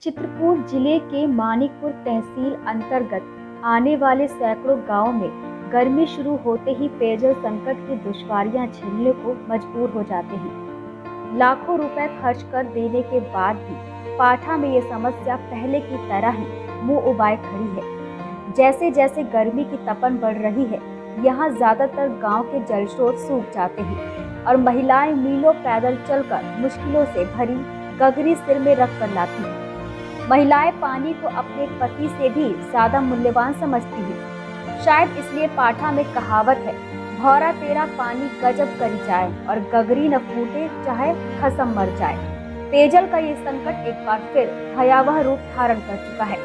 चित्रकूट जिले के मानिकपुर तहसील अंतर्गत आने वाले सैकड़ों गांव में गर्मी शुरू होते ही पेयजल संकट की दुश्वारियां झेलने को मजबूर हो जाते हैं। लाखों रुपए खर्च कर देने के बाद भी पाठा में ये समस्या पहले की तरह ही मुंह उबाए खड़ी है। जैसे जैसे गर्मी की तपन बढ़ रही है, यहाँ ज्यादातर गांव के जल स्रोत सूख जाते हैं और महिलाएं मीलों पैदल चलकर मुश्किलों से भरी गगरी सिर में रख कर लाती हैं। महिलाएं पानी को अपने पति से भी ज्यादा मूल्यवान समझती हैं। शायद इसलिए पाठा में कहावत है, भौरा तेरा पानी गजब करी जाए और गगरी न फूटे चाहे खसम मर जाए। पेयजल का ये संकट एक बार फिर भयावह रूप धारण कर चुका है।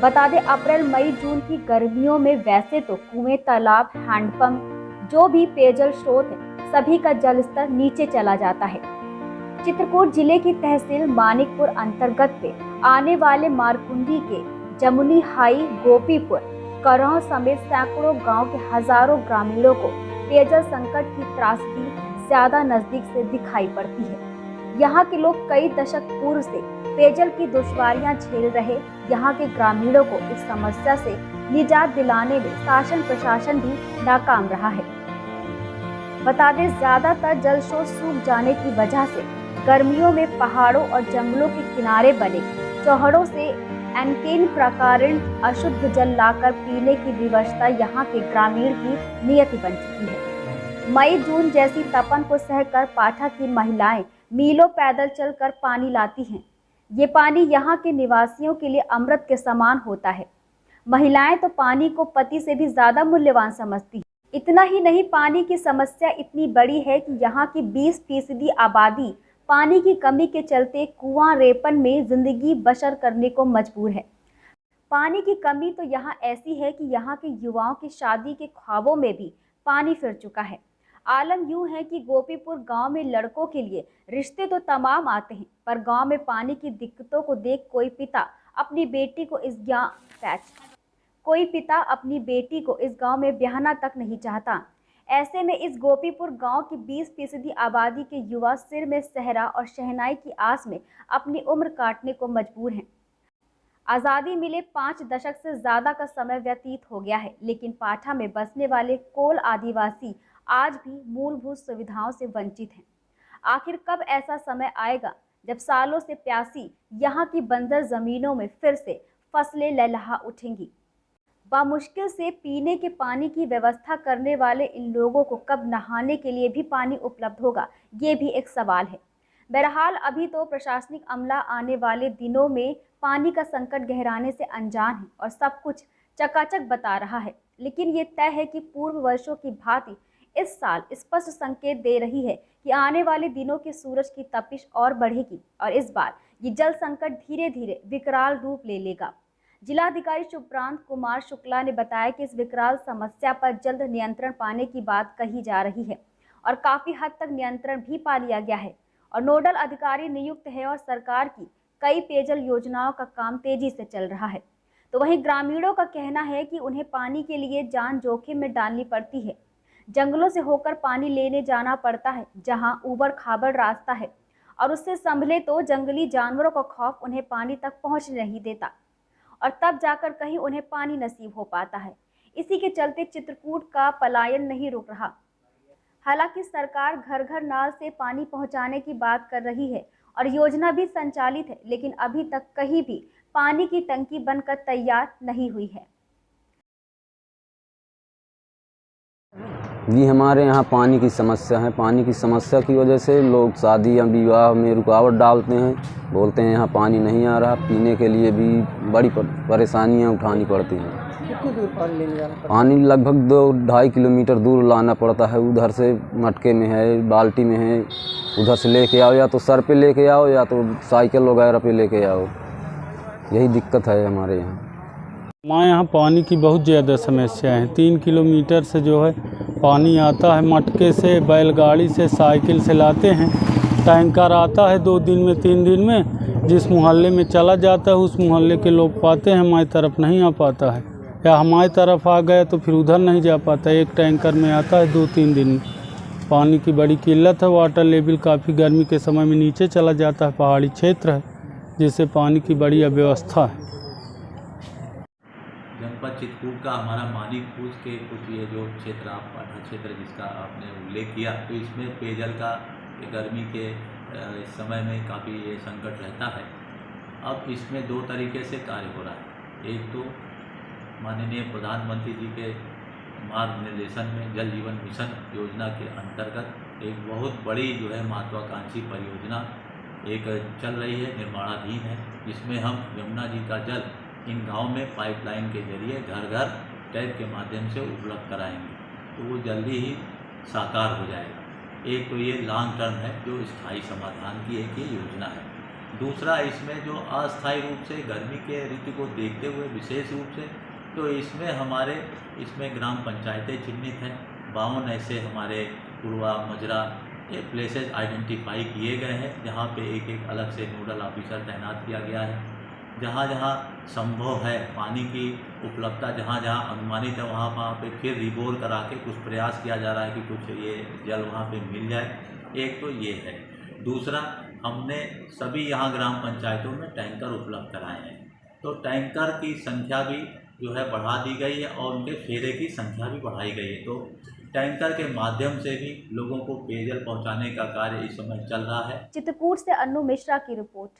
बता दें, अप्रैल मई जून की गर्मियों में वैसे तो कुएं, तालाब, हैंडपंप जो भी पेयजल स्रोत है, सभी का जल स्तर नीचे चला जाता है। चित्रकूट जिले की तहसील मानिकपुर अंतर्गत पे आने वाले मारकुंडी के जमुनी हाई, गोपीपुर, करौं समेत सैकड़ों गांव के हजारों ग्रामीणों को पेयजल संकट की त्रासदी ज्यादा नजदीक से दिखाई पड़ती है। यहाँ के लोग कई दशक पूर्व से पेयजल की दुश्वारियां झेल रहे। यहाँ के ग्रामीणों को इस समस्या से निजात दिलाने में शासन प्रशासन भी नाकाम रहा है। बता दें, ज्यादातर जल स्रोत सूख जाने की वजह से गर्मियों में पहाड़ों और जंगलों के किनारे बने चौहड़ों से एनकेन प्रकारण अशुद्ध जल लाकर पीने की विवशता यहाँ के ग्रामीण की नियति बन चुकी है। मई जून जैसी तपन को सहकर पाठा की महिलाएं मीलों पैदल चलकर पानी लाती हैं। ये पानी यहाँ के निवासियों के लिए अमृत के समान होता है। महिलाएं तो पानी को पति से भी ज्यादा मूल्यवान समझती हैं। इतना ही नहीं, पानी की समस्या इतनी बड़ी है कि यहाँ की 20% आबादी पानी की कमी के चलते कुआं रेपन में जिंदगी बसर करने को मजबूर है। पानी की कमी तो यहाँ ऐसी है कि यहाँ के युवाओं की शादी के ख्वाबों में भी पानी फिर चुका है। आलम यूं है कि गोपीपुर गांव में लड़कों के लिए रिश्ते तो तमाम आते हैं, पर गांव में पानी की दिक्कतों को देख कोई पिता अपनी बेटी को इस गांव में ब्याहना तक नहीं चाहता। ऐसे में इस गोपीपुर गांव की 20% आबादी के युवा सिर में सहरा और शहनाई की आस में अपनी उम्र काटने को मजबूर हैं। आज़ादी मिले 5 दशक से ज़्यादा का समय व्यतीत हो गया है, लेकिन पाठा में बसने वाले कोल आदिवासी आज भी मूलभूत सुविधाओं से वंचित हैं। आखिर कब ऐसा समय आएगा जब सालों से प्यासी यहाँ की बंजर ज़मीनों में फिर से फसलें लहलहा उठेंगी? बामुश्किल से पीने के पानी की व्यवस्था करने वाले इन लोगों को कब नहाने के लिए भी पानी उपलब्ध होगा, ये भी एक सवाल है। बहरहाल अभी तो प्रशासनिक अमला आने वाले दिनों में पानी का संकट गहराने से अनजान है और सब कुछ चकाचक बता रहा है। लेकिन ये तय है कि पूर्व वर्षों की भांति इस साल स्पष्ट संकेत दे रही है कि आने वाले दिनों के सूरज की तपिश और बढ़ेगी और इस बार ये जल संकट धीरे धीरे विकराल रूप ले लेगा। जिलाधिकारी शुभ्रांत कुमार शुक्ला ने बताया कि इस विकराल समस्या पर जल्द नियंत्रण पाने की बात कही जा रही है और काफ़ी हद तक नियंत्रण भी पा लिया गया है और नोडल अधिकारी नियुक्त है और सरकार की कई पेयजल योजनाओं का काम तेजी से चल रहा है। तो वहीं ग्रामीणों का कहना है कि उन्हें पानी के लिए जान जोखिम में डालनी पड़ती है। जंगलों से होकर पानी लेने जाना पड़ता है, जहाँ ऊबड़ खाबड़ रास्ता है और उससे संभले तो जंगली जानवरों का खौफ उन्हें पानी तक पहुँचने नहीं देता और तब जाकर कहीं उन्हें पानी नसीब हो पाता है। इसी के चलते चित्रकूट का पलायन नहीं रुक रहा। हालांकि सरकार घर घर नाल से पानी पहुंचाने की बात कर रही है और योजना भी संचालित है, लेकिन अभी तक कहीं भी पानी की टंकी बनकर तैयार नहीं हुई है। जी, हमारे यहाँ पानी की समस्या है। पानी की समस्या की वजह से लोग शादी या विवाह में रुकावट डालते हैं, बोलते हैं यहाँ पानी नहीं आ रहा। पीने के लिए भी बड़ी परेशानियाँ उठानी पड़ती हैं। कितनी दूर पानी लेने जाना पड़ता है? पानी लगभग 2-2.5 किलोमीटर दूर लाना पड़ता है। उधर से मटके में है, बाल्टी में है, उधर से लेके आओ, या तो सर पे लेके आओ या तो साइकिल वगैरह पे लेके आओ। यही दिक्कत है हमारे यहाँ। हमारे यहाँ पानी की बहुत ज़्यादा समस्या है। 3 किलोमीटर से जो है पानी आता है, मटके से, बैलगाड़ी से, साइकिल से लाते हैं। टैंकर आता है 2 दिन में 3 दिन में, जिस मोहल्ले में चला जाता है उस मोहल्ले के लोग पाते हैं, हमारी तरफ नहीं आ पाता है, या हमारी तरफ आ गए तो फिर उधर नहीं जा पाता। एक टैंकर में आता है 2-3 दिन में। पानी की बड़ी किल्लत है। वाटर लेवल काफ़ी गर्मी के समय में नीचे चला जाता है, पहाड़ी क्षेत्र है, जिससे पानी की बड़ी अव्यवस्था है। जनपद चित्रकूट का हमारा मानिकपुर के कुछ ये जो क्षेत्र क्षेत्र जिसका आपने उल्लेख किया, तो इसमें पेयजल का गर्मी के इस समय में काफ़ी ये संकट रहता है। अब इसमें दो तरीके से कार्य हो रहा है। एक तो माननीय प्रधानमंत्री जी के मार्गनिर्देशन में जल जीवन मिशन योजना के अंतर्गत एक बहुत बड़ी जो है महत्वाकांक्षी परियोजना एक चल रही है, निर्माणाधीन है, जिसमें हम यमुना जी का जल इन गांव में पाइपलाइन के जरिए घर घर टैप के माध्यम से उपलब्ध कराएंगे, तो वो जल्दी ही साकार हो जाएगा। एक तो ये लॉन्ग टर्म है, जो स्थायी समाधान की एक ये योजना है। दूसरा, इसमें जो अस्थायी रूप से गर्मी के ऋतु को देखते हुए विशेष रूप से, तो इसमें हमारे ग्राम पंचायतें चिन्हित हैं, 52 ऐसे हमारे पुरवा मजरा ये प्लेसेस आइडेंटिफाई किए गए हैं, जहाँ पे एक एक अलग से नोडल ऑफिसर तैनात किया गया है। जहाँ जहाँ संभव है पानी की उपलब्धता जहाँ जहाँ अनुमानित है वहाँ पे फिर रिबोर करा के कुछ प्रयास किया जा रहा है कि कुछ ये जल वहाँ पे मिल जाए। एक तो ये है। दूसरा, हमने सभी यहाँ ग्राम पंचायतों में टैंकर उपलब्ध कराए हैं, तो टैंकर की संख्या भी जो है बढ़ा दी गई है और उनके फेरे की संख्या भी बढ़ाई गई है। तो टैंकर के माध्यम से भी लोगों को पेयजल पहुँचाने का कार्य इस समय चल रहा है। चित्रकूट से अन्नू मिश्रा की रिपोर्ट।